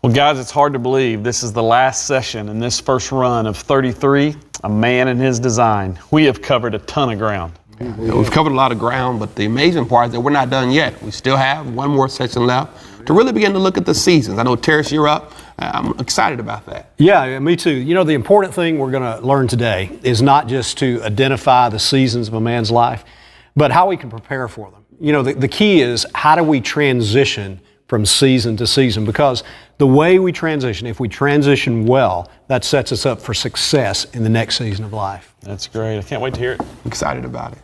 Well, guys, it's hard to believe this is the last session in this first run of 33, A Man and His Design. We have covered a ton of ground. We've covered a lot of ground, but the amazing part is that we're not done yet. We still have one more session left to really begin to look at the seasons. I know, Terrence, you're up. I'm excited about that. Yeah, me too. You know, the important thing we're going to learn today is not just to identify the seasons of a man's life, but how we can prepare for them. You know, the key is, how do we transition from season to season? Because the way we transition, if we transition well, that sets us up for success in the next season of life. That's great. I can't wait to hear it. I'm excited about it.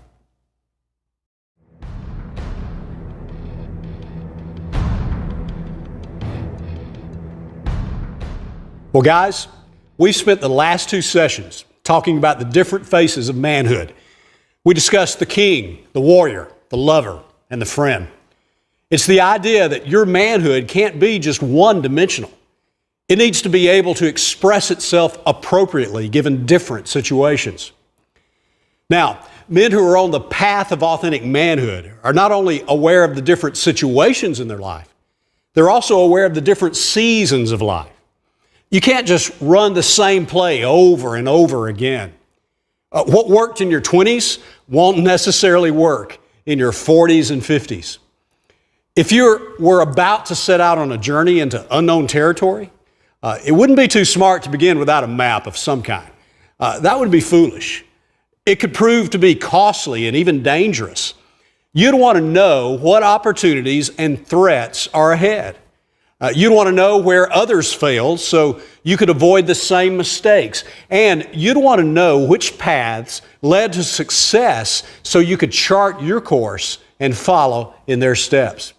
Well, guys, we've spent the last two sessions talking about the different faces of manhood. We discussed the king, the warrior, the lover, and the friend. It's the idea that your manhood can't be just one-dimensional. It needs to be able to express itself appropriately given different situations. Now, men who are on the path of authentic manhood are not only aware of the different situations in their life, they're also aware of the different seasons of life. You can't just run the same play over and over again. What worked in your 20s won't necessarily work in your 40s and 50s. If you were about to set out on a journey into unknown territory, it wouldn't be too smart to begin without a map of some kind. That would be foolish. It could prove to be costly and even dangerous. You'd want to know what opportunities and threats are ahead. You'd want to know where others failed so you could avoid the same mistakes. And you'd want to know which paths led to success so you could chart your course and follow in their steps.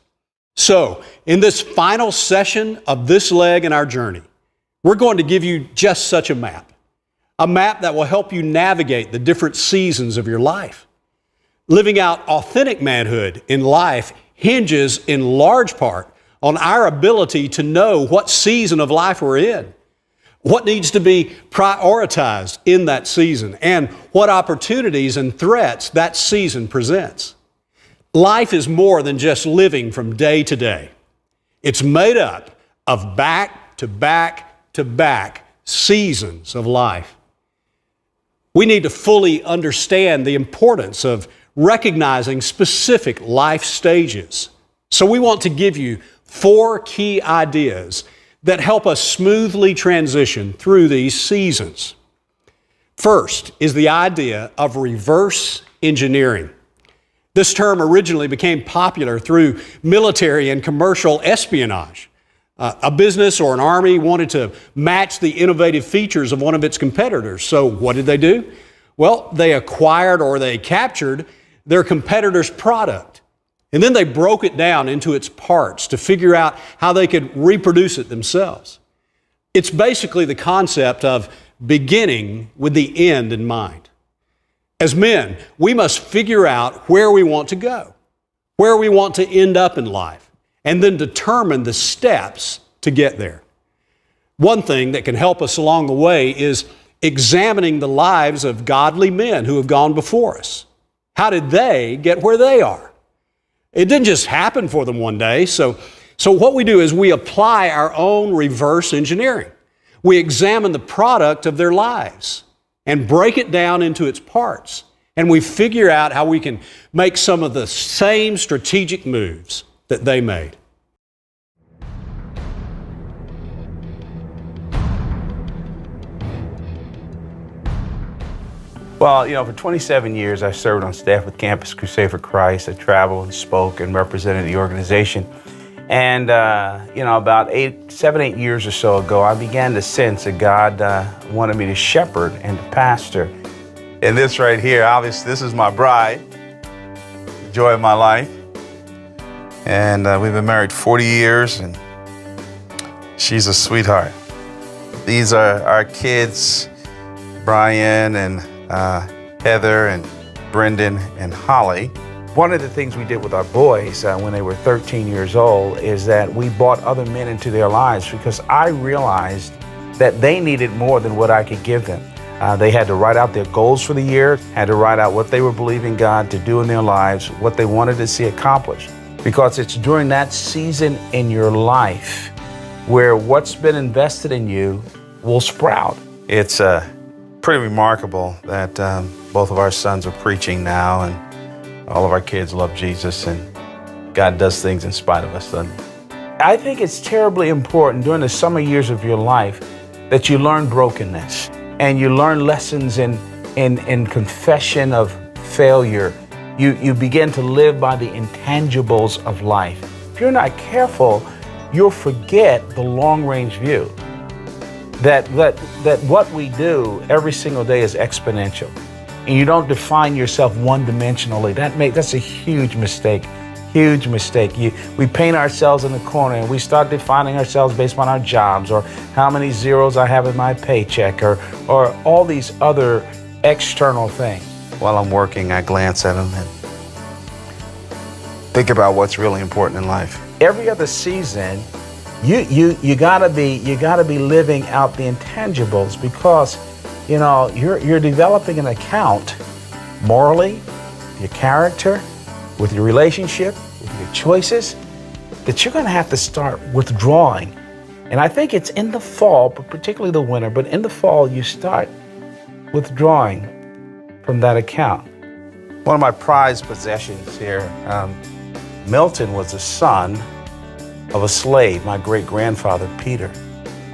So, in this final session of this leg in our journey, we're going to give you just such a map that will help you navigate the different seasons of your life. Living out authentic manhood in life hinges in large part on our ability to know what season of life we're in, what needs to be prioritized in that season, and what opportunities and threats that season presents. Life is more than just living from day to day. It's made up of back-to-back-to-back seasons of life. We need to fully understand the importance of recognizing specific life stages. So we want to give you 4 key ideas that help us smoothly transition through these seasons. First is the idea of reverse engineering. This term originally became popular through military and commercial espionage. A business or an army wanted to match the innovative features of one of its competitors. So what did they do? Well, they acquired or they captured their competitor's product. And then they broke it down into its parts to figure out how they could reproduce it themselves. It's basically the concept of beginning with the end in mind. As men, we must figure out where we want to go, where we want to end up in life, and then determine the steps to get there. One thing that can help us along the way is examining the lives of godly men who have gone before us. How did they get where they are? It didn't just happen for them one day. So what we do is we apply our own reverse engineering. We examine the product of their lives and break it down into its parts. And we figure out how we can make some of the same strategic moves that they made. Well, you know, for 27 years, I served on staff with Campus Crusade for Christ. I traveled and spoke and represented the organization. And, you know, about 7, 8 years or so ago, I began to sense that God wanted me to shepherd and to pastor. And this right here, obviously, this is my bride, the joy of my life. And we've been married 40 years, and she's a sweetheart. These are our kids, Brian and Heather and Brendan and Holly. One of the things we did with our boys when they were 13 years old is that we brought other men into their lives because I realized that they needed more than what I could give them. They had to write out their goals for the year, had to write out what they were believing God to do in their lives, what they wanted to see accomplished. Because it's during that season in your life where what's been invested in you will sprout. It's pretty remarkable that both of our sons are preaching now, and all of our kids love Jesus, and God does things in spite of us, doesn't he? I think it's terribly important during the summer years of your life that you learn brokenness and you learn lessons in confession of failure. You begin to live by the intangibles of life. If you're not careful, you'll forget the long-range view. That what we do every single day is exponential. And you don't define yourself one-dimensionally. That's a huge mistake. Huge mistake. We paint ourselves in the corner and we start defining ourselves based on our jobs or how many zeros I have in my paycheck or all these other external things. While I'm working, I glance at them and think about what's really important in life. Every other season, you gotta be living out the intangibles, because you're developing an account morally, your character, with your relationship, with your choices, that you're gonna have to start withdrawing. And I think it's in the fall, but particularly the winter, but in the fall you start withdrawing from that account. One of my prized possessions here, Milton was the son of a slave, my great-grandfather, Peter.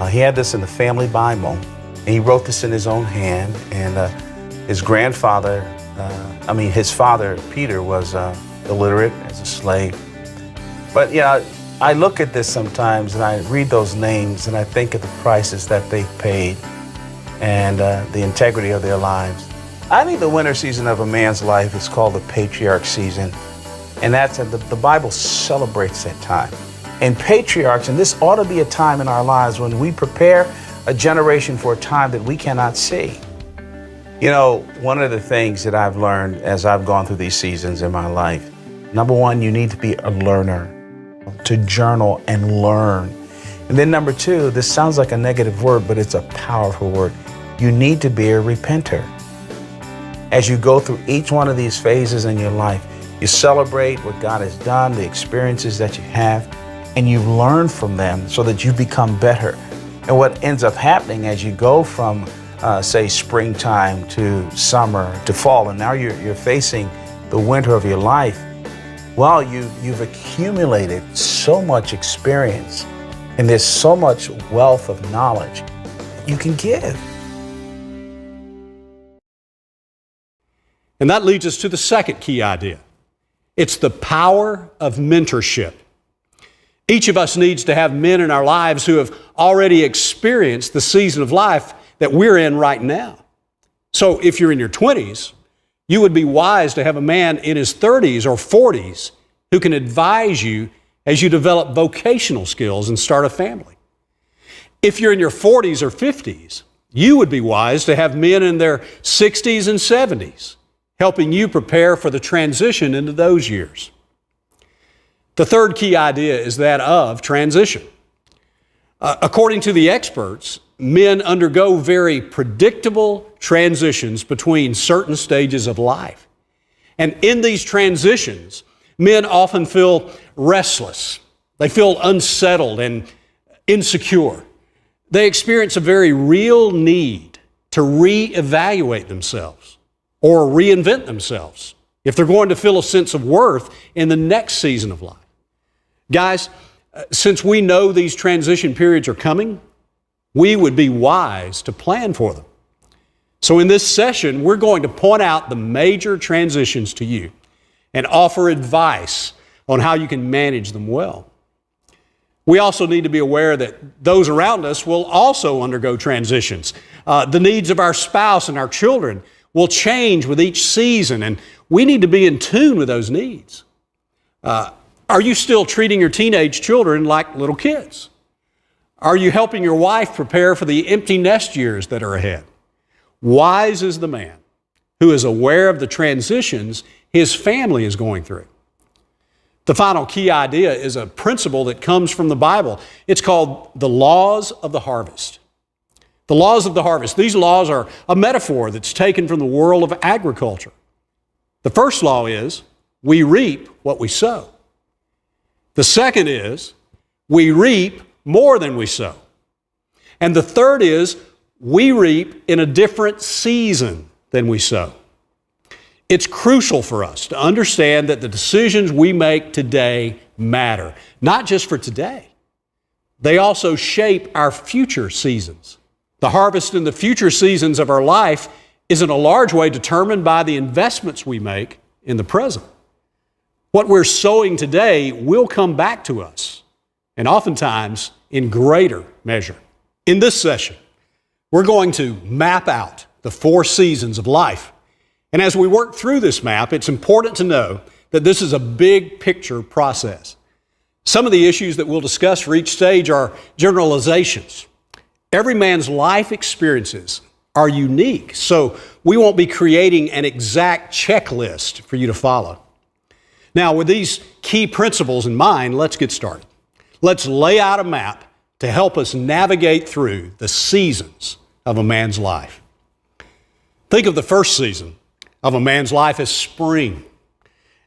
He had this in the family Bible, and he wrote this in his own hand, and his father, Peter, was illiterate as a slave. But I look at this sometimes and I read those names and I think of the prices that they've paid and the integrity of their lives. I think the winter season of a man's life is called the patriarch season, and that's the Bible celebrates that time. And patriarchs, and this ought to be a time in our lives when we prepare a generation for a time that we cannot see. One of the things that I've learned as I've gone through these seasons in my life, number one, you need to be a learner, to journal and learn. And then number two, this sounds like a negative word, but it's a powerful word. You need to be a repenter. As you go through each one of these phases in your life, you celebrate what God has done, the experiences that you have, and you learn from them so that you become better. And what ends up happening as you go from, say, springtime to summer to fall, and now you're facing the winter of your life, well, you've accumulated so much experience, and there's so much wealth of knowledge you can give. And that leads us to the second key idea. It's the power of mentorship. Each of us needs to have men in our lives who have already experienced the season of life that we're in right now. So if you're in your 20s, you would be wise to have a man in his 30s or 40s who can advise you as you develop vocational skills and start a family. If you're in your 40s or 50s, you would be wise to have men in their 60s and 70s helping you prepare for the transition into those years. The third key idea is that of transition. According to the experts, men undergo very predictable transitions between certain stages of life. And in these transitions, men often feel restless. They feel unsettled and insecure. They experience a very real need to reevaluate themselves or reinvent themselves if they're going to feel a sense of worth in the next season of life. Guys, since we know these transition periods are coming, we would be wise to plan for them. So in this session, we're going to point out the major transitions to you and offer advice on how you can manage them well. We also need to be aware that those around us will also undergo transitions. The needs of our spouse and our children will change with each season, and we need to be in tune with those needs. Are you still treating your teenage children like little kids? Are you helping your wife prepare for the empty nest years that are ahead? Wise is the man who is aware of the transitions his family is going through. The final key idea is a principle that comes from the Bible. It's called the laws of the harvest. The laws of the harvest. These laws are a metaphor that's taken from the world of agriculture. The first law is we reap what we sow. The second is we reap more than we sow. And the third is we reap in a different season than we sow. It's crucial for us to understand that the decisions we make today matter, not just for today. They also shape our future seasons. The harvest in the future seasons of our life is in a large way determined by the investments we make in the present. What we're sowing today will come back to us, and oftentimes in greater measure. In this session, we're going to map out the 4 seasons of life. And as we work through this map, it's important to know that this is a big picture process. Some of the issues that we'll discuss for each stage are generalizations. Every man's life experiences are unique, so we won't be creating an exact checklist for you to follow. Now, with these key principles in mind, let's get started. Let's lay out a map to help us navigate through the seasons of a man's life. Think of the first season of a man's life as spring.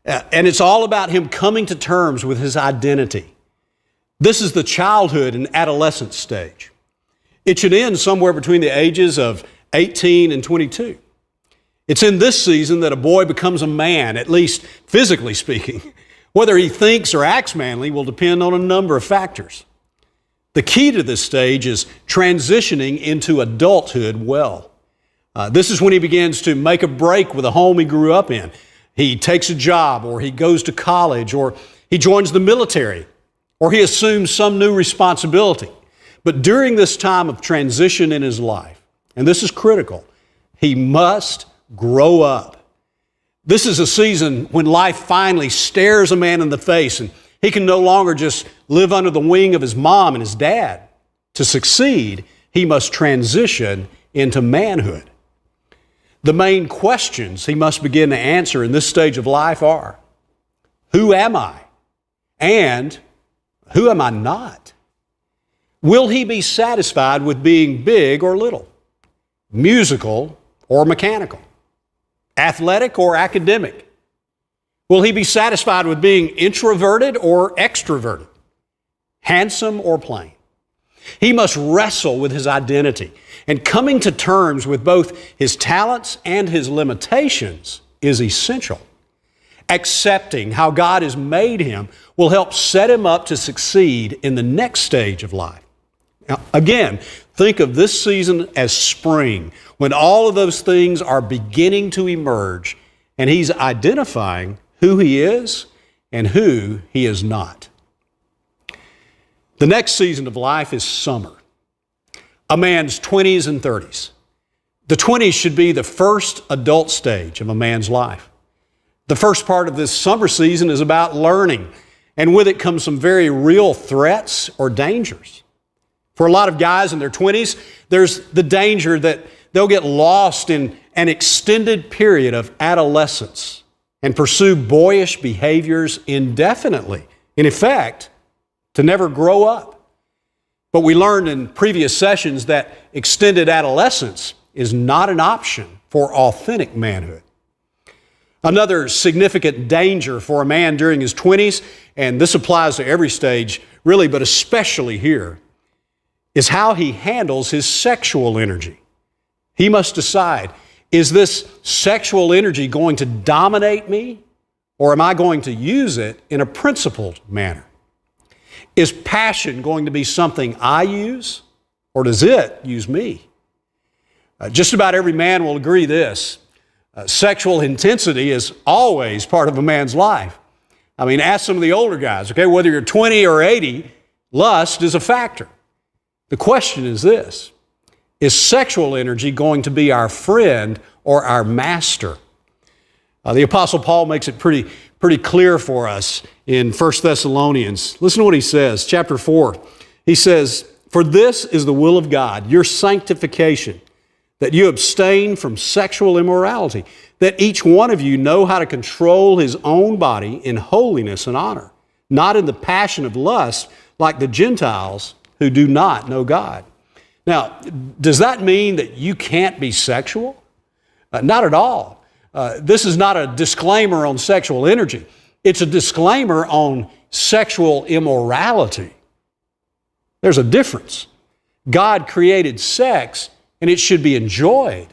And it's all about him coming to terms with his identity. This is the childhood and adolescence stage. It should end somewhere between the ages of 18 and 22. It's in this season that a boy becomes a man, at least physically speaking. Whether he thinks or acts manly will depend on a number of factors. The key to this stage is transitioning into adulthood well. This is when he begins to make a break with the home he grew up in. He takes a job, or he goes to college, or he joins the military, or he assumes some new responsibility. But during this time of transition in his life, and this is critical, he must grow up. This is a season when life finally stares a man in the face, and he can no longer just live under the wing of his mom and his dad. To succeed, he must transition into manhood. The main questions he must begin to answer in this stage of life are, who am I? And who am I not? Will he be satisfied with being big or little, musical or mechanical, athletic or academic? Will he be satisfied with being introverted or extroverted, handsome or plain? He must wrestle with his identity, and coming to terms with both his talents and his limitations is essential. Accepting how God has made him will help set him up to succeed in the next stage of life. Now, again, think of this season as spring, when all of those things are beginning to emerge, and he's identifying who he is and who he is not. The next season of life is summer, a man's 20s and 30s. The 20s should be the first adult stage of a man's life. The first part of this summer season is about learning, and with it comes some very real threats or dangers. For a lot of guys in their 20s, there's the danger that they'll get lost in an extended period of adolescence and pursue boyish behaviors indefinitely. In effect, to never grow up. But we learned in previous sessions that extended adolescence is not an option for authentic manhood. Another significant danger for a man during his 20s, and this applies to every stage really, but especially here, is how he handles his sexual energy. He must decide, is this sexual energy going to dominate me, or am I going to use it in a principled manner? Is passion going to be something I use, or does it use me? Just about every man will agree this. Sexual intensity is always part of a man's life. I mean, ask some of the older guys, okay? Whether you're 20 or 80, lust is a factor. The question is this: is sexual energy going to be our friend or our master? The Apostle Paul makes it pretty clear for us in 1 Thessalonians. Listen to what he says, chapter 4. He says, "For this is the will of God, your sanctification, that you abstain from sexual immorality, that each one of you know how to control his own body in holiness and honor, not in the passion of lust like the Gentiles who do not know God." Now, does that mean that you can't be sexual? Not at all. This is not a disclaimer on sexual energy. It's a disclaimer on sexual immorality. There's a difference. God created sex, and it should be enjoyed.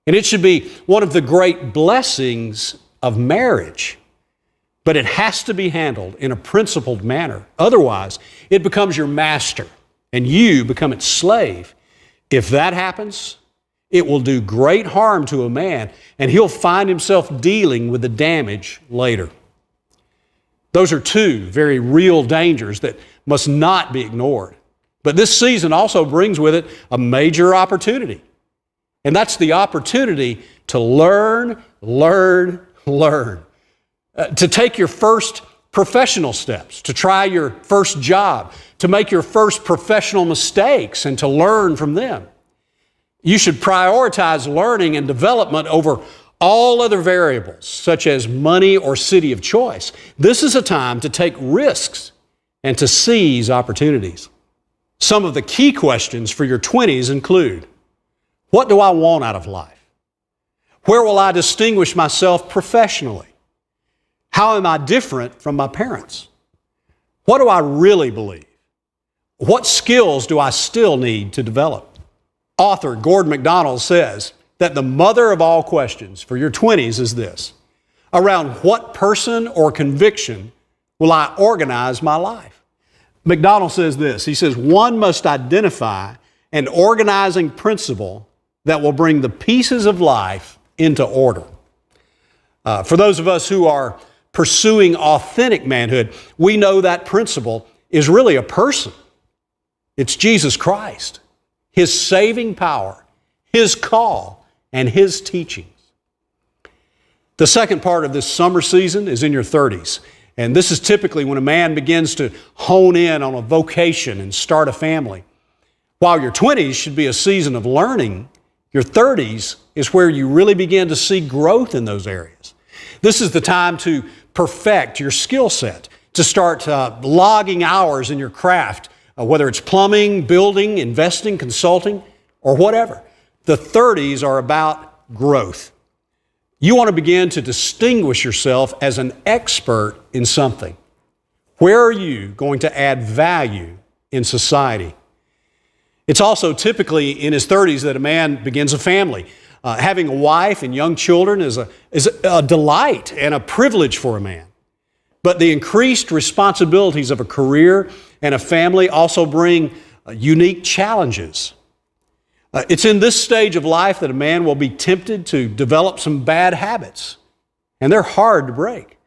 And it should be one of the great blessings of marriage. But it has to be handled in a principled manner. Otherwise, it becomes your master, and you become its slave. If that happens, it will do great harm to a man, and he'll find himself dealing with the damage later. Those are two very real dangers that must not be ignored. But this season also brings with it a major opportunity. And that's the opportunity to learn. To take your first professional steps, to try your first job, to make your first professional mistakes and to learn from them. You should prioritize learning and development over all other variables, such as money or city of choice. This is a time to take risks and to seize opportunities. Some of the key questions for your 20s include, what do I want out of life? Where will I distinguish myself professionally? How am I different from my parents? What do I really believe? What skills do I still need to develop? Author Gordon MacDonald says that the mother of all questions for your 20s is this: around what person or conviction will I organize my life? MacDonald says this, he says, one must identify an organizing principle that will bring the pieces of life into order. For those of us who are pursuing authentic manhood, we know that principle is really a person. It's Jesus Christ, His saving power, His call, and His teachings. The second part of this summer season is in your 30s. And this is typically when a man begins to hone in on a vocation and start a family. While your 20s should be a season of learning, your 30s is where you really begin to see growth in those areas. This is the time to perfect your skill set, to start logging hours in your craft, whether it's plumbing, building, investing, consulting, or whatever. The 30s are about growth. You want to begin to distinguish yourself as an expert in something. Where are you going to add value in society? It's also typically in his 30s that a man begins a family. Having a wife and young children is a delight and a privilege for a man. But the increased responsibilities of a career and a family also bring unique challenges. It's in this stage of life that a man will be tempted to develop some bad habits, and they're hard to break.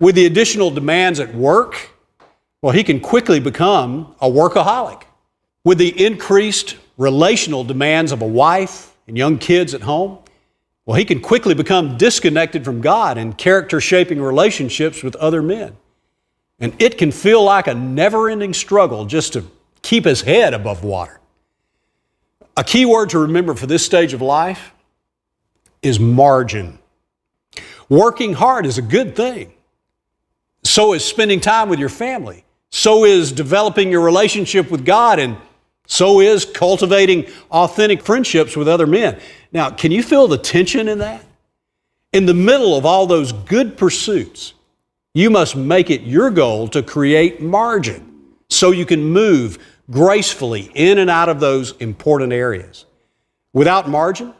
With the additional demands at work, well, he can quickly become a workaholic. With the increased relational demands of a wife and young kids at home, well, he can quickly become disconnected from God in character-shaping relationships with other men. And it can feel like a never-ending struggle just to keep his head above water. A key word to remember for this stage of life is margin. Working hard is a good thing. So is spending time with your family. So is developing your relationship with God, and so is cultivating authentic friendships with other men. Now, can you feel the tension in that? In the middle of all those good pursuits, you must make it your goal to create margin so you can move gracefully in and out of those important areas. Without margin,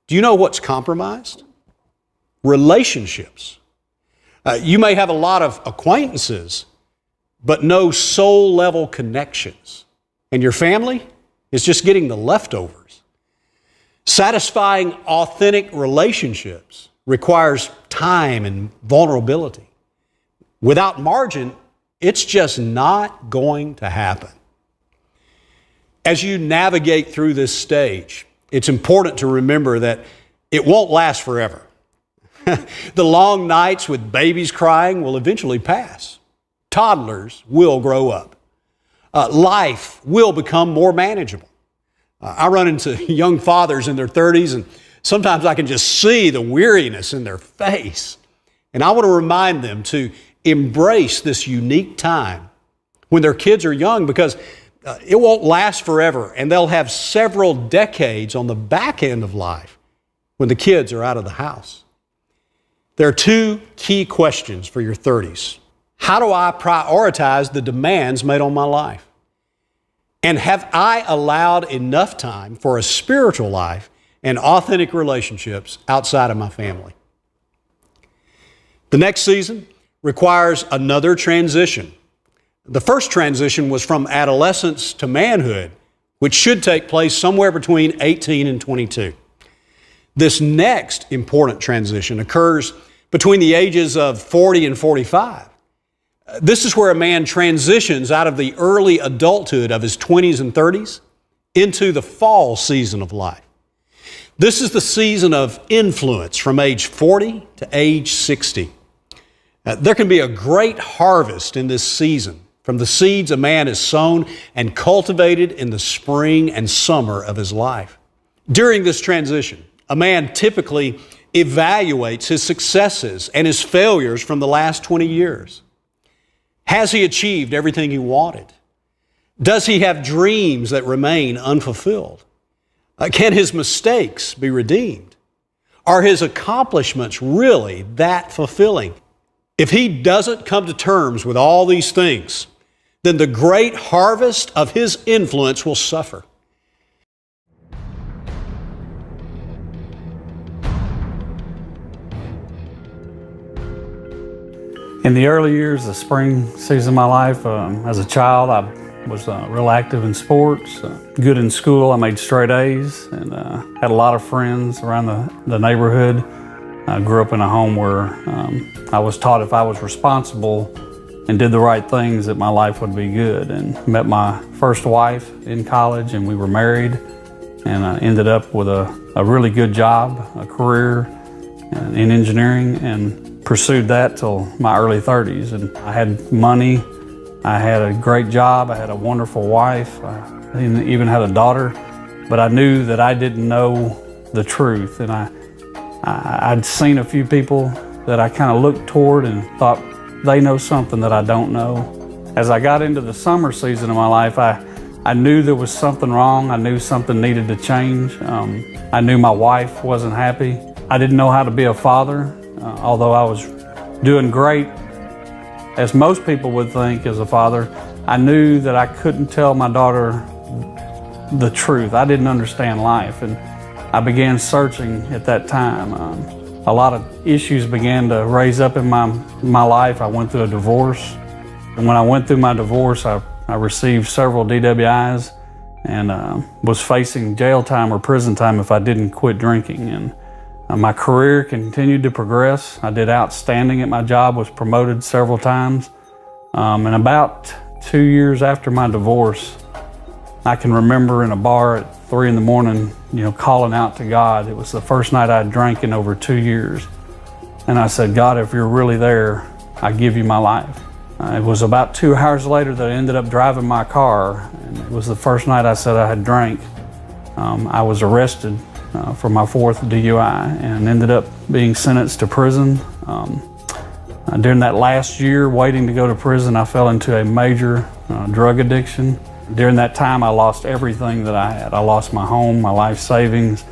do you know what's compromised? Relationships. You may have a lot of acquaintances, but no soul-level connections. And your family is just getting the leftovers. Satisfying authentic relationships requires time and vulnerability. Without margin, it's just not going to happen. As you navigate through this stage, it's important to remember that it won't last forever. The long nights with babies crying will eventually pass. Toddlers will grow up. Life will become more manageable. I run into young fathers in their 30s, and sometimes I can just see the weariness in their face. And I want to remind them to embrace this unique time when their kids are young, because it won't last forever, and they'll have several decades on the back end of life when the kids are out of the house. There are two key questions for your 30s. How do I prioritize the demands made on my life? And have I allowed enough time for a spiritual life and authentic relationships outside of my family? The next season requires another transition. The first transition was from adolescence to manhood, which should take place somewhere between 18 and 22. This next important transition occurs between the ages of 40 and 45. This is where a man transitions out of the early adulthood of his 20s and 30s into the fall season of life. This is the season of influence from age 40 to age 60. There can be a great harvest in this season from the seeds a man has sown and cultivated in the spring and summer of his life. During this transition, a man typically evaluates his successes and his failures from the last 20 years. Has he achieved everything he wanted? Does he have dreams that remain unfulfilled? Can his mistakes be redeemed? Are his accomplishments really that fulfilling? If he doesn't come to terms with all these things, then the great harvest of his influence will suffer. In the early years, the spring season of my life, as a child, I was real active in sports, good in school. I made straight A's and had a lot of friends around the neighborhood. I grew up in a home where I was taught if I was responsible and did the right things that my life would be good. And met my first wife in college, and we were married, and I ended up with a really good job, a career in engineering, and pursued that till my early 30s. And I had money, I had a great job, I had a wonderful wife, I even had a daughter, but I knew that I didn't know the truth. And I'd seen a few people that I kind of looked toward and thought they know something that I don't know. As I got into the summer season of my life, I knew there was something wrong. I knew something needed to change. I knew my wife wasn't happy. I didn't know how to be a father. Although I was doing great, as most people would think as a father, I knew that I couldn't tell my daughter the truth. I didn't understand life, and I began searching at that time. A lot of issues began to raise up in my life. I went through a divorce, and when I went through my divorce, I received several DWIs and was facing jail time or prison time if I didn't quit drinking. And my career continued to progress. I did outstanding at my job, was promoted several times. And about 2 years after my divorce, I can remember in a bar at 3 in the morning, calling out to God. It was the first night I'd drank in over 2 years. And I said, God, if you're really there, I give you my life. It was about 2 hours later that I ended up driving my car. And it was the first night I said I had drank. I was arrested for my 4th DUI and ended up being sentenced to prison. During that last year waiting to go to prison, I fell into a major drug addiction. During that time, I lost everything that I had. I lost my home, my life savings.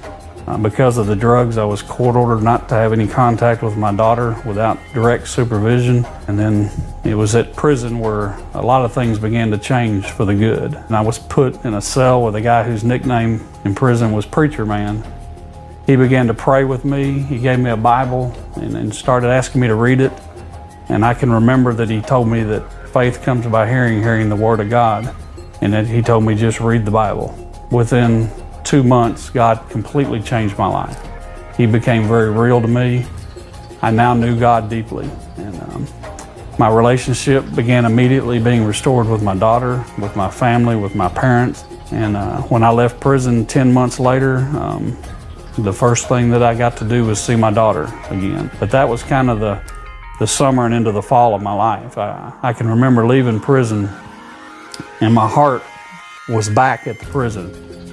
Because of the drugs, I was court ordered not to have any contact with my daughter without direct supervision. And then it was at prison where a lot of things began to change for the good. And I was put in a cell with a guy whose nickname in prison was Preacher Man. He began to pray with me. He gave me a Bible and started asking me to read it. And I can remember that he told me that faith comes by hearing the Word of God. And that he told me just read the Bible. Within 2 months, God completely changed my life. He became very real to me. I now knew God deeply. And my relationship began immediately being restored with my daughter, with my family, with my parents. And when I left prison 10 months later, the first thing that I got to do was see my daughter again. But that was kind of the summer and into the fall of my life. I can remember leaving prison and my heart was back at the prison.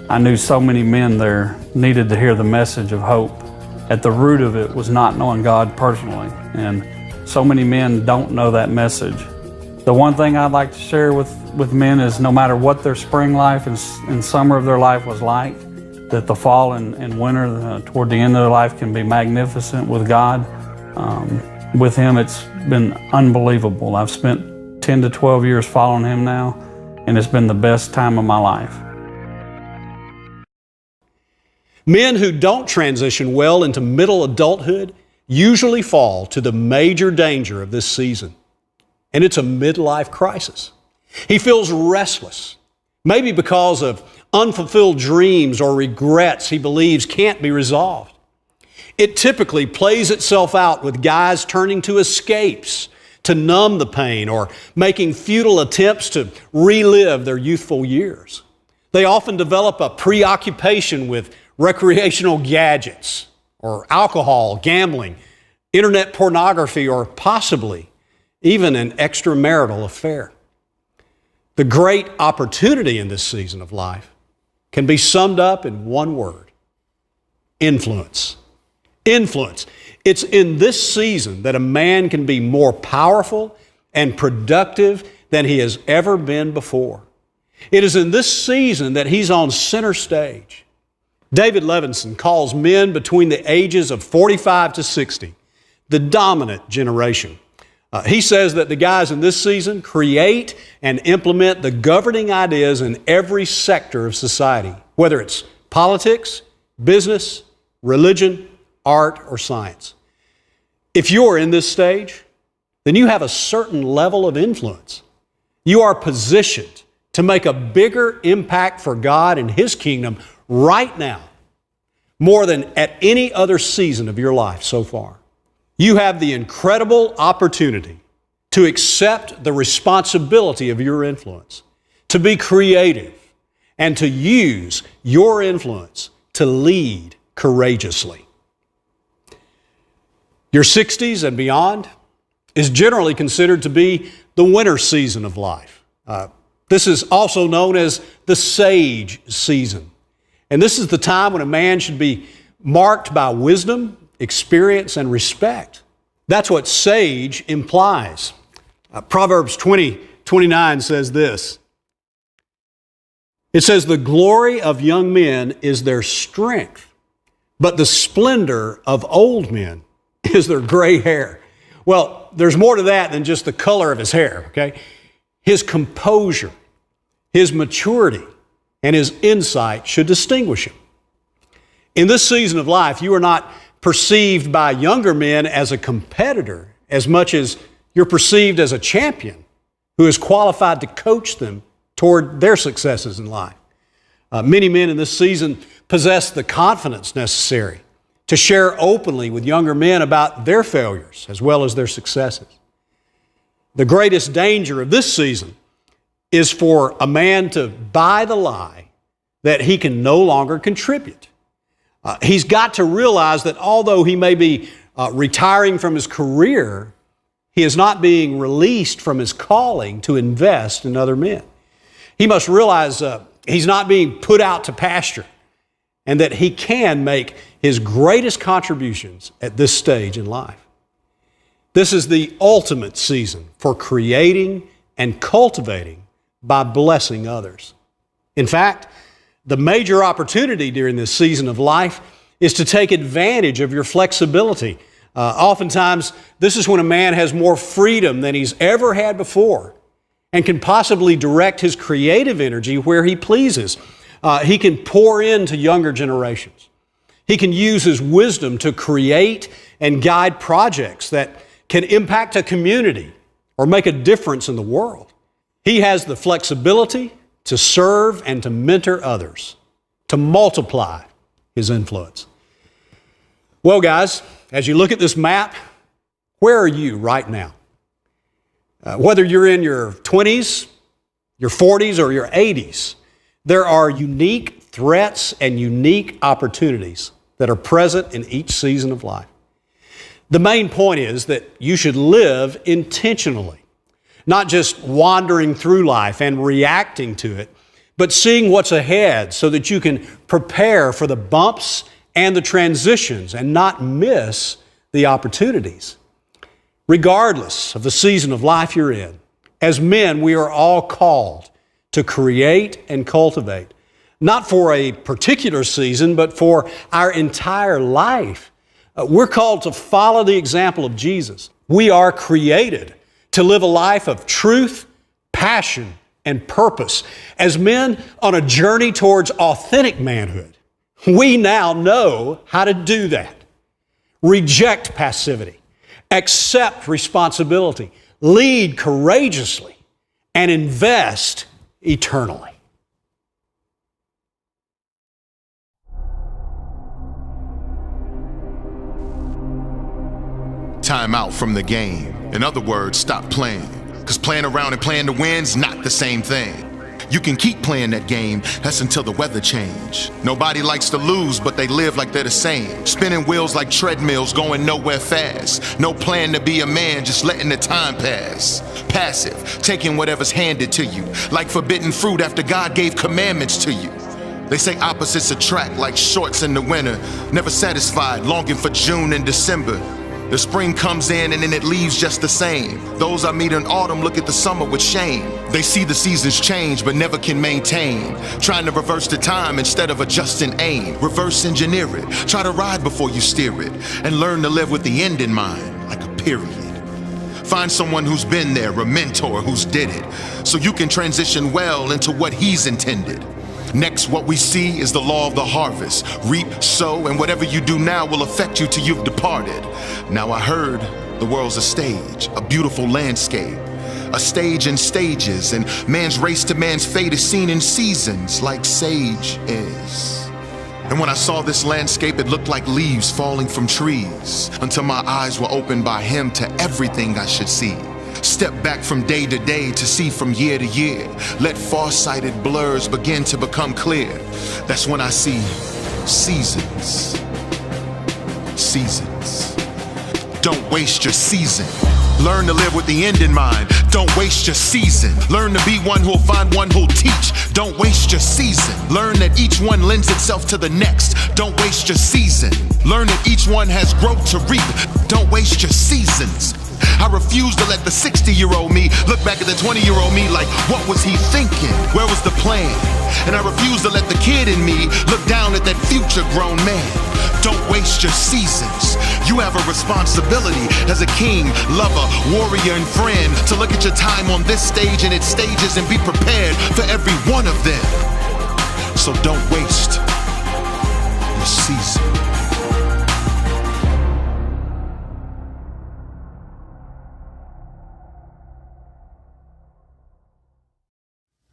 I knew so many men there needed to hear the message of hope. At the root of it was not knowing God personally, and so many men don't know that message. The one thing I'd like to share with men is no matter what their spring life and summer of their life was like, that the fall and winter toward the end of their life can be magnificent with God. With Him, it's been unbelievable. I've spent 10 to 12 years following Him now, and it's been the best time of my life. Men who don't transition well into middle adulthood usually fall to the major danger of this season, and it's a midlife crisis. He feels restless, maybe because of unfulfilled dreams or regrets he believes can't be resolved. It typically plays itself out with guys turning to escapes to numb the pain or making futile attempts to relive their youthful years. They often develop a preoccupation with recreational gadgets or alcohol, gambling, internet pornography, or possibly even an extramarital affair. The great opportunity in this season of life can be summed up in one word: influence. Influence. It's in this season that a man can be more powerful and productive than he has ever been before. It is in this season that he's on center stage. David Levinson calls men between the ages of 45 to 60 the dominant generation. He says that the guys in this season create and implement the governing ideas in every sector of society, whether it's politics, business, religion, art, or science. If you're in this stage, then you have a certain level of influence. You are positioned to make a bigger impact for God and His kingdom right now, more than at any other season of your life so far. You have the incredible opportunity to accept the responsibility of your influence, to be creative, and to use your influence to lead courageously. Your 60s and beyond is generally considered to be the winter season of life. This is also known as the sage season. And this is the time when a man should be marked by wisdom, experience, and respect. That's what sage implies. Proverbs 20:29 says this. It says, "The glory of young men is their strength, but the splendor of old men is their gray hair." Well, there's more to that than just the color of his hair, okay? His composure, his maturity, and his insight should distinguish him. In this season of life, you are not perceived by younger men as a competitor as much as you're perceived as a champion who is qualified to coach them toward their successes in life. Many men in this season possess the confidence necessary to share openly with younger men about their failures as well as their successes. The greatest danger of this season is for a man to buy the lie that he can no longer contribute. He's got to realize that although he may be retiring from his career, he is not being released from his calling to invest in other men. He must realize he's not being put out to pasture and that he can make his greatest contributions at this stage in life. This is the ultimate season for creating and cultivating by blessing others. In fact, the major opportunity during this season of life is to take advantage of your flexibility. Oftentimes, this is when a man has more freedom than he's ever had before and can possibly direct his creative energy where he pleases. He can pour into younger generations. He can use his wisdom to create and guide projects that can impact a community or make a difference in the world. He has the flexibility to serve and to mentor others, to multiply his influence. Well, guys, as you look at this map, where are you right now? Whether you're in your 20s, your 40s, or your 80s, there are unique threats and unique opportunities that are present in each season of life. The main point is that you should live intentionally, not just wandering through life and reacting to it, but seeing what's ahead so that you can prepare for the bumps and the transitions and not miss the opportunities. Regardless of the season of life you're in, as men, we are all called to create and cultivate, not for a particular season, but for our entire life. We're called to follow the example of Jesus. We are created to live a life of truth, passion, and purpose. As men on a journey towards authentic manhood, we now know how to do that. Reject passivity, accept responsibility, lead courageously, and invest eternally. Time out from the game. In other words, stop playing. Because playing around and playing to win's not the same thing. You can keep playing that game, that's until the weather change. Nobody likes to lose, but they live like they're the same. Spinning wheels like treadmills, going nowhere fast. No plan to be a man, just letting the time pass. Passive, taking whatever's handed to you. Like forbidden fruit after God gave commandments to you. They say opposites attract like shorts in the winter. Never satisfied, longing for June and December. The spring comes in and then it leaves just the same. Those I meet in autumn look at the summer with shame. They see the seasons change but never can maintain. Trying to reverse the time instead of adjusting aim. Reverse engineer it. Try to ride before you steer it. And learn to live with the end in mind, like a period. Find someone who's been there, a mentor who's did it. So you can transition well into what he's intended. Next, what we see is the law of the harvest. Reap, sow, and whatever you do now will affect you till you've departed. Now I heard the world's a stage, a beautiful landscape. A stage in stages, and man's race to man's fate is seen in seasons like sage is. And when I saw this landscape, it looked like leaves falling from trees, until my eyes were opened by him to everything I should see. Step back from day to day to see from year to year. Let far-sighted blurs begin to become clear. That's when I see seasons. Seasons. Don't waste your season. Learn to live with the end in mind. Don't waste your season. Learn to be one who'll find one who'll teach. Don't waste your season. Learn that each one lends itself to the next. Don't waste your season. Learn that each one has growth to reap. Don't waste your seasons. I refuse to let the 60-year-old me look back at the 20-year-old me like, what was he thinking? Where was the plan? And I refuse to let the kid in me look down at that future grown man. Don't waste your seasons. You have a responsibility as a king, lover, warrior, and friend to look at your time on this stage and its stages and be prepared for every one of them. So don't waste your season.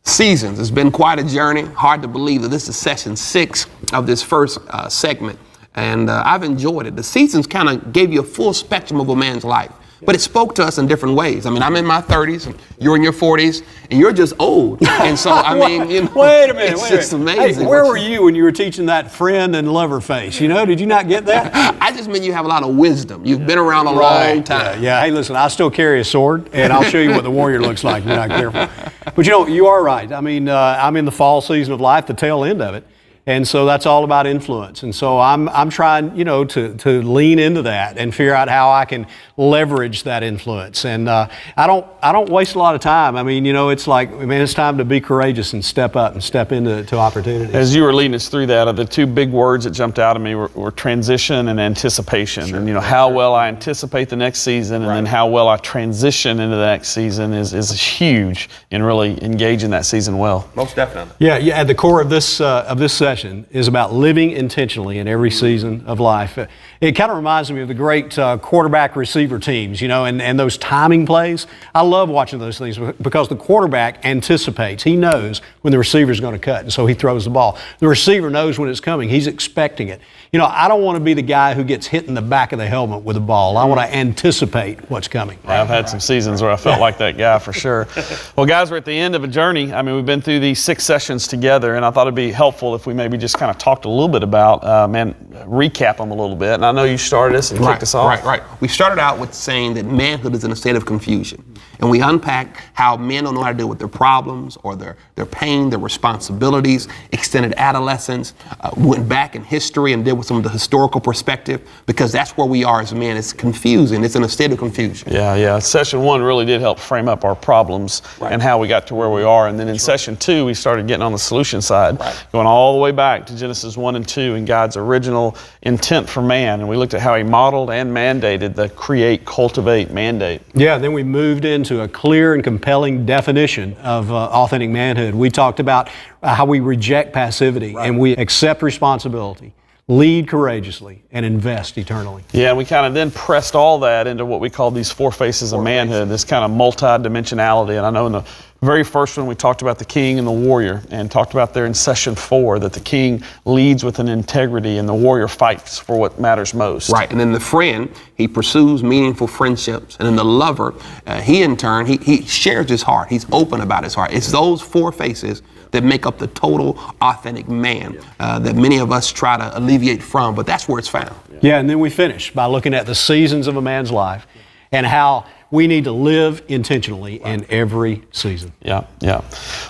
Seasons. It's been quite a journey. Hard to believe that this is session 6 of this first segment. And I've enjoyed it. The seasons kind of gave you a full spectrum of a man's life. But it spoke to us in different ways. I mean, I'm in my 30s, and you're in your 40s, and you're just old. And so, I mean, you know, wait a minute, it's just amazing. Hey, where were you when you were teaching that friend and lover face? You know, did you not get that? I just mean you have a lot of wisdom. You've been around a long time. Yeah. Hey, listen, I still carry a sword, and I'll show you what the warrior looks like if you're not careful. But you know, you are right. I mean, I'm in the fall season of life, the tail end of it. And so that's all about influence. And so I'm trying, you know, to lean into that and figure out how I can leverage that influence. And I don't waste a lot of time. I mean, you know, it's like, man, it's time to be courageous and step up and step into opportunities. As you were leading us through that, the two big words that jumped out at me were transition and anticipation. Sure. And you know, how well I anticipate the next season, and then how well I transition into the next season is huge in really engaging that season well. Most definitely. Yeah. At the core of this session is about living intentionally in every season of life. It kind of reminds me of the great quarterback receiver teams, you know, and those timing plays. I love watching those things because the quarterback anticipates. He knows when the receiver is going to cut, and so he throws the ball. The receiver knows when it's coming. He's expecting it. You know, I don't want to be the guy who gets hit in the back of the helmet with a ball. I want to anticipate what's coming. I've had some seasons where I felt like that guy for sure. Well, guys, we're at the end of a journey. I mean, we've been through these 6 sessions together, and I thought it'd be helpful if we maybe just kind of talked a little bit about, recap them a little bit. And I know you started us and kicked us off. Right. We started out with saying that manhood is in a state of confusion. And we unpacked how men don't know how to deal with their problems or their pain, their responsibilities, extended adolescence, went back in history and did with with some of the historical perspective, because that's where we are as men. It's confusing. It's in a state of confusion. Yeah. Session 1 really did help frame up our problems and how we got to where we are. And then in session 2, we started getting on the solution side, going all the way back to Genesis 1 and 2 and God's original intent for man. And we looked at how he modeled and mandated the create, cultivate, mandate. Yeah, then we moved into a clear and compelling definition of authentic manhood. We talked about how we reject passivity and we accept responsibility, lead courageously, and invest eternally. Yeah, and we kind of then pressed all that into what we call these 4 faces of manhood, this kind of multi-dimensionality. And I know in the very first one we talked about the king and the warrior, and talked about there in session 4 that the king leads with an integrity and the warrior fights for what matters most. Right, and then the friend, he pursues meaningful friendships. And then the lover, he in turn, he shares his heart. He's open about his heart. It's those 4 faces that make up the total authentic man that many of us try to alleviate from, but that's where it's found. Yeah, and then we finish by looking at the seasons of a man's life and how we need to live intentionally in every season. Yeah.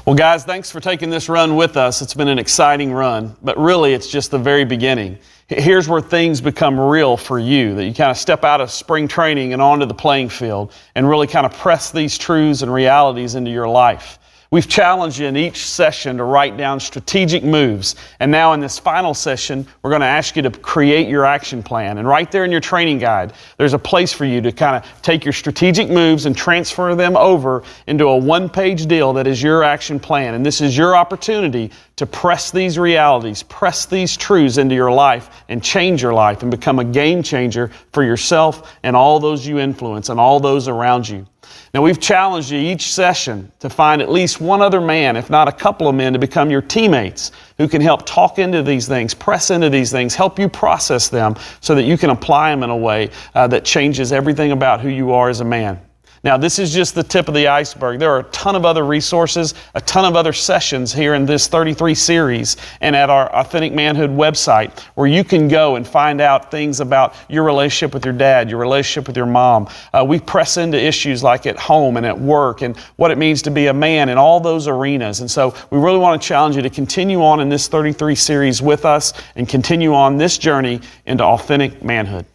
Well, guys, thanks for taking this run with us. It's been an exciting run, but really it's just the very beginning. Here's where things become real for you, that you kind of step out of spring training and onto the playing field and really kind of press these truths and realities into your life. We've challenged you in each session to write down strategic moves. And now in this final session, we're going to ask you to create your action plan. And right there in your training guide, there's a place for you to kind of take your strategic moves and transfer them over into a 1-page deal that is your action plan. And this is your opportunity to press these realities, press these truths into your life and change your life and become a game changer for yourself and all those you influence and all those around you. Now, we've challenged you each session to find at least one other man, if not a couple of men, to become your teammates who can help talk into these things, press into these things, help you process them so that you can apply them in a way that changes everything about who you are as a man. Now, this is just the tip of the iceberg. There are a ton of other resources, a ton of other sessions here in this 33 series and at our Authentic Manhood website where you can go and find out things about your relationship with your dad, your relationship with your mom. We press into issues like at home and at work and what it means to be a man in all those arenas. And so we really want to challenge you to continue on in this 33 series with us and continue on this journey into authentic manhood.